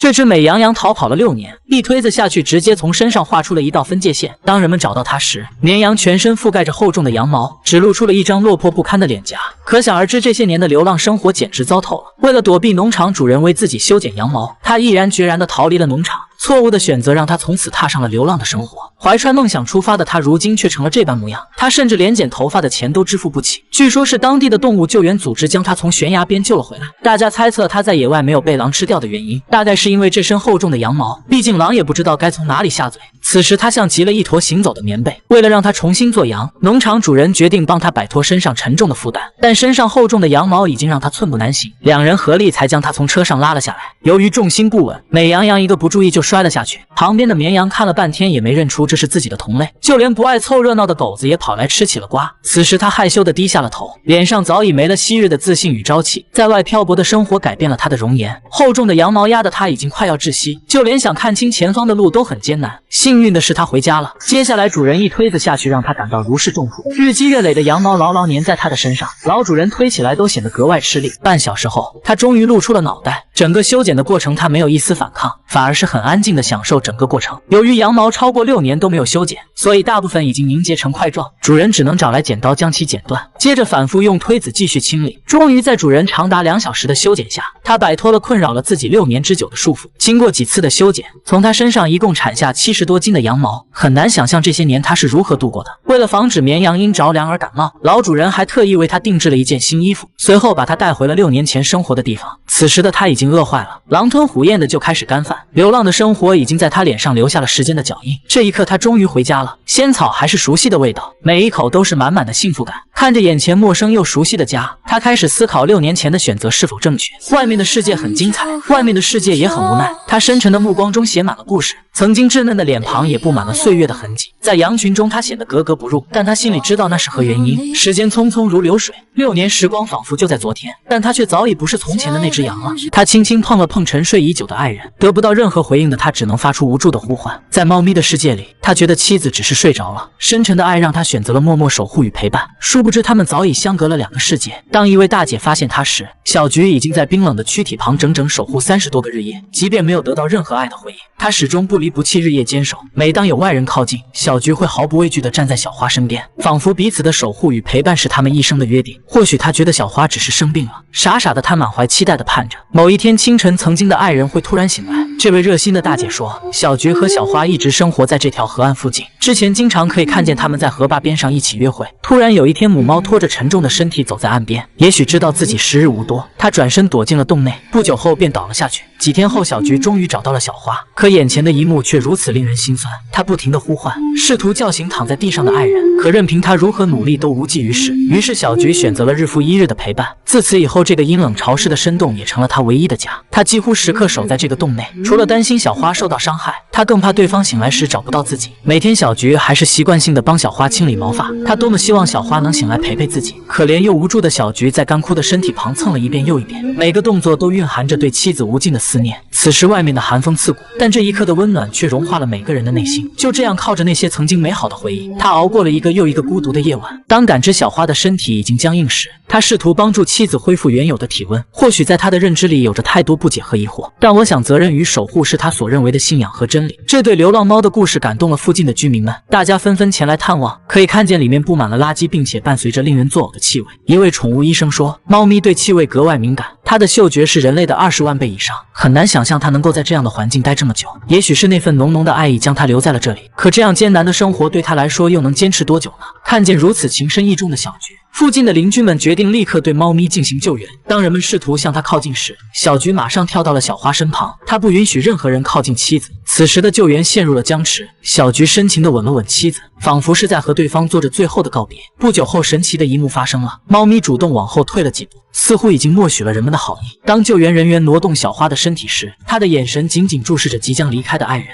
这只美羊羊逃跑了6年，一推子下去，直接从身上画出了一道分界线。当人们找到它时，绵羊全身覆盖着厚重的羊毛，只露出了一张落魄不堪的脸颊。可想而知，这些年的流浪生活简直糟透了。为了躲避农场主人为自己修剪羊毛，他毅然决然地逃离了农场。错误的选择让他从此踏上了流浪的生活。怀揣梦想出发的他，如今却成了这般模样。他甚至连剪头发的钱都支付不起。据说是当地的动物救援组织将他从悬崖边救了回来。大家猜测他在野外没有被狼吃掉的原因，大概是因为这身厚重的羊毛，毕竟狼也不知道该从哪里下嘴。此时他像极了一坨行走的棉被。为了让他重新做羊，农场主人决定帮他摆脱身上沉重的负担，但身上厚重的羊毛已经让他寸步难行。两人合力才将他从车上拉了下来。由于重心不稳，美羊羊一个不注意就摔了下去。旁边的绵羊看了半天也没认出这是自己的同类，就连不爱凑热闹的狗子也跑来吃起了瓜。此时他害羞地低下了头，脸上早已没了昔日的自信与朝气。在外漂泊的生活改变了他的容颜，厚重的羊毛压得他已经快要窒息，就连想看清前方的路都很艰难。幸运的是他回家了，接下来主人一推子下去，让他感到如释重负。日积月累的羊毛牢牢粘在他的身上，老主人推起来都显得格外吃力。半小时后，他终于露出了脑袋。整个修剪的过程他没有一丝反抗，反而是很安静地享受整个过程。由于羊毛超过6年都没有修剪，所以大部分已经凝结成块状，主人只能找来剪刀将其剪断，接着反复用推子继续清理。终于在主人长达2小时的修剪下，他摆脱了困扰了自己6年之久的束缚。经过几次的修剪，从他身上一共产下70多斤的羊毛，很难想象这些年他是如何度过的。为了防止绵羊因着凉而感冒，老主人还特意为他定制了一件新衣服，随后把他带回了6年前生活的地方。此时的他已经饿坏了，狼吞虎咽的就开始干饭。流浪的生活已经在他脸上留下了时间的脚印。这一刻他终于回家了，仙草还是熟悉的味道，每一口都是满满的幸福感。看着眼前陌生又熟悉的家，他开始思考6年前的选择是否正确。外面的世界很精彩，外面的世界也很无奈。他深沉的目光中写满了故事，曾经稚嫩的脸庞也布满了岁月的痕迹。在羊群中他显得格格不入，但他心里知道那是何原因。时间匆匆如流水，6年时光仿佛就在昨天，但他却早已不是从前的那只羊了。他轻轻碰了碰沉睡已久的爱人，得不到任何回应的他只能发出无助的呼唤。在猫咪的世界里，他觉得妻子只是睡着了，深沉的爱让他选择了默默守护与陪伴。殊不知他们早已相隔了2个世界。当一位大姐发现他时，小菊已经在冰冷的躯体旁整整守护30多个日夜。即便没有得到任何爱的回应，他始终不离不弃，日夜坚守。每当有外人靠近，小菊会毫不畏惧地站在小花身边，仿佛彼此的守护与陪伴是他们一生的约定。或许他觉得小花只是生病了，傻傻的他满怀期待地盼着某一天清晨曾经的爱人会突然醒来。这位热心的大姐说，小菊和小花一直生活在这条河岸附近，之前经常可以看见他们在河坝边上一起约会。突然有一天，母猫拖着沉重的身体走在岸边，也许知道自己时日无多，她转身躲进了洞内，不久后便倒了下去。几天后，小菊终于找到了小花，可眼前的一幕却如此令人心酸。她不停地呼唤，试图叫醒躺在地上的爱人，可任凭她如何努力都无济于事。于是小菊选择了日复一日的陪伴。自此以后，这个阴冷潮湿的深洞也成了她唯一的家。她几乎时刻守在这个洞内，除了担心小花受到伤害，她更怕对方醒来时找不到自己。每天小菊还是习惯性的帮小花清理毛发，她多么希望小花能醒来陪陪自己。可怜又无助的小菊在干枯的身体旁蹭了一遍又一遍，每个动作都蕴含着对妻子无尽的思念。此时外面的寒风刺骨，但这一刻的温暖却融化了每个人的内心。就这样靠着那些曾经美好的回忆，他熬过了一个又一个孤独的夜晚。当感知小花的身体已经僵硬时，他试图帮助妻子恢复原有的体温。或许在他的认知里有着太多不解和疑惑，但我想责任与守护是他所认为的信仰和真理。这对流浪猫的故事感动了附近的居民们，大家纷纷前来探望。可以看见里面布满了垃圾，并且伴随着令人作呕的气味。一位宠物医生说，猫咪对气味格外敏感，它的嗅觉是人类的20万倍以上，很难想象它能够在这样的环境待这么久。也许是那份浓浓的爱意将它留在了这里，可这样艰难的生活对它来说又能坚持多久呢？看见如此情深意重的小菊，附近的邻居们决定立刻对猫咪进行救援。当人们试图向它靠近时，小菊马上跳到了小花身旁，她不允许任何人靠近妻子。此时的救援陷入了僵持，小菊深情地吻了吻妻子，仿佛是在和对方做着最后的告别。不久后，神奇的一幕发生了，猫咪主动往后退了几步，似乎已经默许了人们的好意。当救援人员挪动小花的身体时，他的眼神紧紧注视着即将离开的爱人。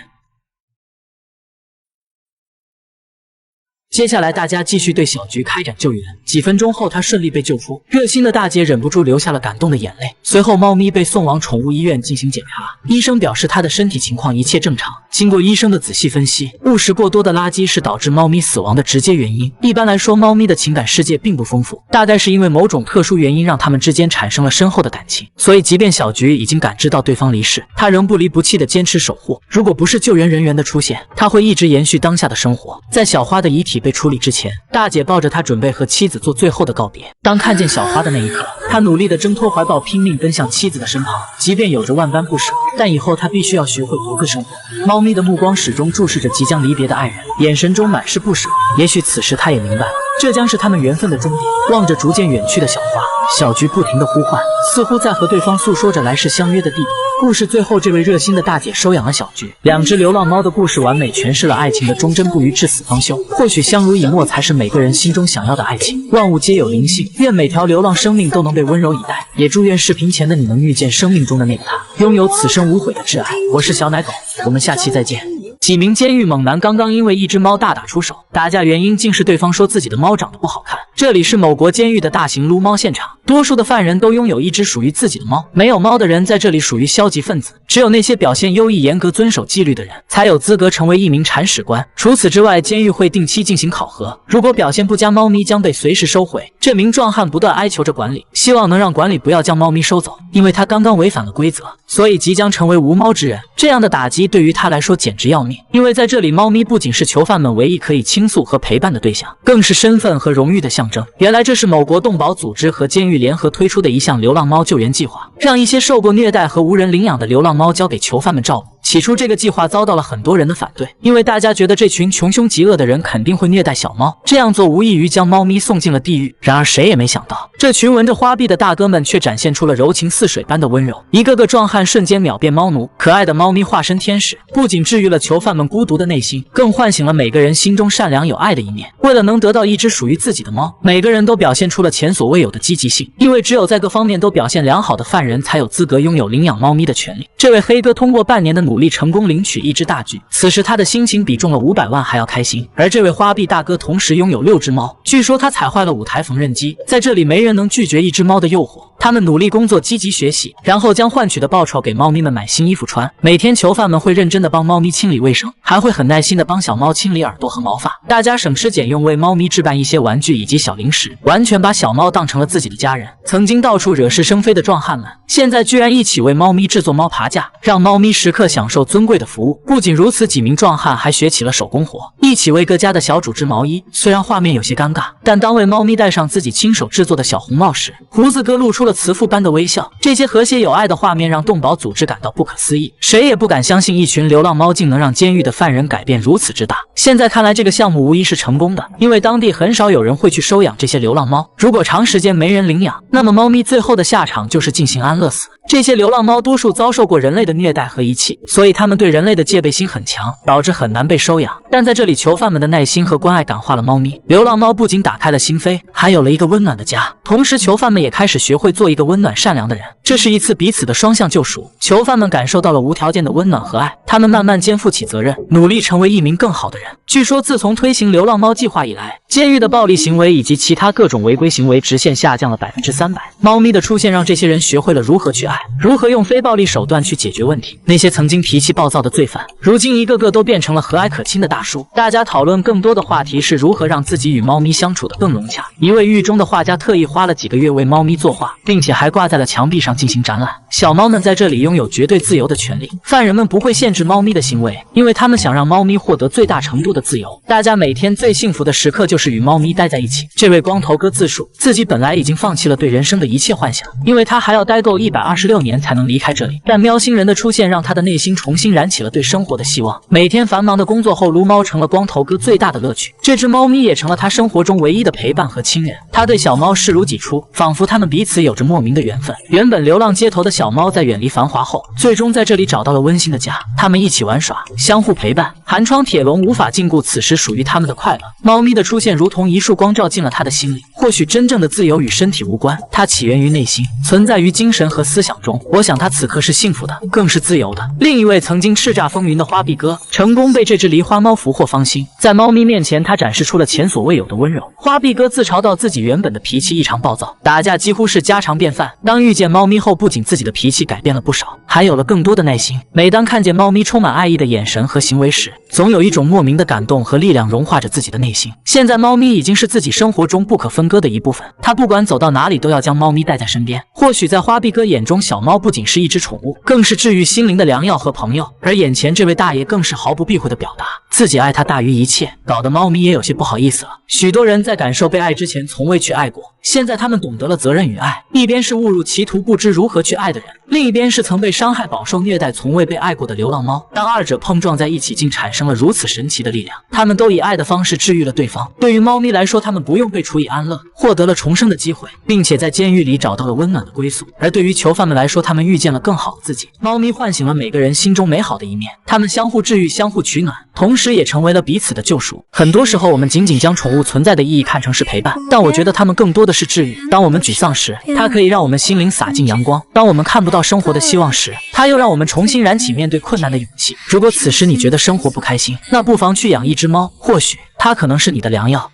接下来大家继续对小菊开展救援。几分钟后，她顺利被救出。热心的大姐忍不住流下了感动的眼泪。随后，猫咪被送往宠物医院进行检查，医生表示它的身体情况一切正常。经过医生的仔细分析，误食过多的垃圾是导致猫咪死亡的直接原因。一般来说，猫咪的情感世界并不丰富，大概是因为某种特殊原因让它们之间产生了深厚的感情，所以即便小菊已经感知到对方离世，她仍不离不弃地坚持守护。如果不是救援人员的出现，她会一直延续当下的生活。在小花的遗体被处理之前，大姐抱着她准备和妻子做最后的告别。当看见小花的那一刻，她努力地挣脱怀抱，拼命奔向妻子的身旁。即便有着万般不舍，但以后她必须要学会独自生活。猫咪的目光始终注视着即将离别的爱人，眼神中满是不舍。也许此时她也明白了，这将是他们缘分的终点。望着逐渐远去的小花，小菊不停地呼唤，似乎在和对方诉说着来世相约的地点。故事最后，这位热心的大姐收养了小菊。两只流浪猫的故事完美诠释了爱情的忠贞不渝，至死方休。或许相濡以沫才是每个人心中想要的爱情。万物皆有灵性，愿每条流浪生命都能被温柔以待，也祝愿视频前的你能遇见生命中的那个他，拥有此生无悔的挚爱。我是小奶狗，我们下期再见。几名监狱猛男刚刚因为一只猫大打出手，打架原因竟是对方说自己的猫长得不好看。这里是某国监狱的大型撸猫现场，多数的犯人都拥有一只属于自己的猫，没有猫的人在这里属于消极分子，只有那些表现优异、严格遵守纪律的人才有资格成为一名铲屎官。除此之外，监狱会定期进行考核，如果表现不佳，猫咪将被随时收回。这名壮汉不断哀求着管理，希望能让管理不要将猫咪收走，因为他刚刚违反了规则，所以即将成为无猫之人。这样的打击对于他来说简直要命，因为在这里，猫咪不仅是囚犯们唯一可以倾诉和陪伴的对象，更是身份和荣誉的象征。原来这是某国动保组织和监狱联合推出的一项流浪猫救援计划，让一些受过虐待和无人领养的流浪猫交给囚犯们照顾。起初这个计划遭到了很多人的反对，因为大家觉得这群穷凶极恶的人肯定会虐待小猫，这样做无异于将猫咪送进了地狱。然而谁也没想到，这群闻着花臂的大哥们却展现出了柔情似水般的温柔，一个个壮汉瞬间秒变猫奴，可爱的猫咪化身天使，不仅治愈了囚犯们孤独的内心，更唤醒了每个人心中善良有爱的一面。为了能得到一只属于自己的猫，每个人都表现出了前所未有的积极性，因为只有在各方面都表现良好的犯人才有资格拥有领养猫咪的权利。这位黑哥通过半年的努力成功领取一只大橘，此时他的心情比中了500万还要开心。而这位花臂大哥同时拥有6只猫，据说他踩坏了5台缝纫机，在这里没人能拒绝一只猫的诱惑。他们努力工作，积极学习，然后将换取的报酬给猫咪们买新衣服穿。每天囚犯们会认真的帮猫咪清理卫生，还会很耐心的帮小猫清理耳朵和毛发。大家省吃俭用为猫咪置办一些玩具以及小零食，完全把小猫当成了自己的家人。曾经到处惹是生非的壮汉们，现在居然一起为猫咪制作猫爬架，让猫咪时刻享受尊贵的服务。不仅如此，几名壮汉还学起了手工活，一起为各家的小主织毛衣。虽然画面有些尴尬，但当为猫咪戴上自己亲手制作的小红帽时，胡子哥露出了慈父般的微笑。这些和谐有爱的画面让动保组织感到不可思议，谁也不敢相信一群流浪猫竟能让监狱的犯人改变如此之大。现在看来，这个项目无疑是成功的，因为当地很少有人会去收养这些流浪猫。如果长时间没人领养，那么猫咪最后的下场就是进行安乐死。这些流浪猫多数遭受过人类的虐待和遗弃，所以它们对人类的戒备心很强，导致很难被收养。但在这里，囚犯们的耐心和关爱感化了猫咪，流浪猫不仅打开了心扉，还有了一个温暖的家。同时，囚犯们也开始学会做一个温暖善良的人，这是一次彼此的双向救赎。囚犯们感受到了无条件的温暖和爱，他们慢慢肩负起责任，努力成为一名更好的人。据说，自从推行流浪猫计划以来，监狱的暴力行为以及其他各种违规行为直线下降了300%。猫咪的出现让这些人学会了如何去爱，如何用非暴力手段去解决问题。那些曾经脾气暴躁的罪犯，如今一个个都变成了和蔼可亲的大叔。大家讨论更多的话题是如何让自己与猫咪相处得更融洽。一位狱中的画家特意花了几个月为猫咪作画，并且还挂在了墙壁上进行展览。小猫们在这里拥有绝对自由的权利，犯人们不会限制猫咪的行为，因为他们想让猫咪获得最大程度的自由。大家每天最幸福的时刻就是与猫咪待在一起。这位光头哥自述，自己本来已经放弃了对人生的一切幻想，因为他还要待够126年才能离开这里。但喵星人的出现让他的内心重新燃起了对生活的希望。每天繁忙的工作后，撸猫成了光头哥最大的乐趣。这只猫咪也成了他生活中唯一的陪伴和亲人。他对小猫视如己出，仿佛他们彼此有着莫名的缘分。原本流浪街头的小猫在远离繁华后，最终在这里找到了温馨的家。他他们一起玩耍，相互陪伴。寒窗铁笼无法禁锢此时属于他们的快乐。猫咪的出现如同一束光照进了他的心里。或许真正的自由与身体无关，它起源于内心，存在于精神和思想中。我想他此刻是幸福的，更是自由的。另一位曾经叱咤风云的花臂哥，成功被这只狸花猫俘获芳心。在猫咪面前，他展示出了前所未有的温柔。花臂哥自嘲到自己原本的脾气异常暴躁，打架几乎是家常便饭。当遇见猫咪后，不仅自己的脾气改变了不少，还有了更多的耐心。每当看见猫咪充满爱意的眼神和行为时，总有一种莫名的感动和力量融化着自己的内心。现在猫咪已经是自己生活中不可分割的一部分，他不管走到哪里都要将猫咪带在身边。或许在花臂哥眼中，小猫不仅是一只宠物，更是治愈心灵的良药和朋友。而眼前这位大爷更是毫不避讳地表达自己爱它大于一切，搞得猫咪也有些不好意思了。许多人在感受被爱之前从未去爱过，现在他们懂得了责任与爱。一边是误入歧途不知如何去爱的人，另一边是曾被伤害饱受虐待从未被爱过的流浪猫。当二者碰撞在一起，竟产生了如此神奇的力量。他们都以爱的方式治愈了对方。对于猫咪来说，他们不用被处以安乐，获得了重生的机会，并且在监狱里找到了温暖的归宿。而对于囚犯们来说，他们遇见了更好的自己。猫咪唤醒了每个人心中美好的一面，他们相互治愈，相互取暖，同时也成为了彼此的救赎。很多时候，我们仅仅将宠物存在的意义看成是陪伴，但我觉得它们更多的是治愈。当我们沮丧时，它可以让我们心灵洒进阳光；当我们看不到生活的希望时，它又让我们重新燃起面对困难的勇气。如果此时你觉得生活不开心，那不妨去养一只猫，或许它可能是你的良药。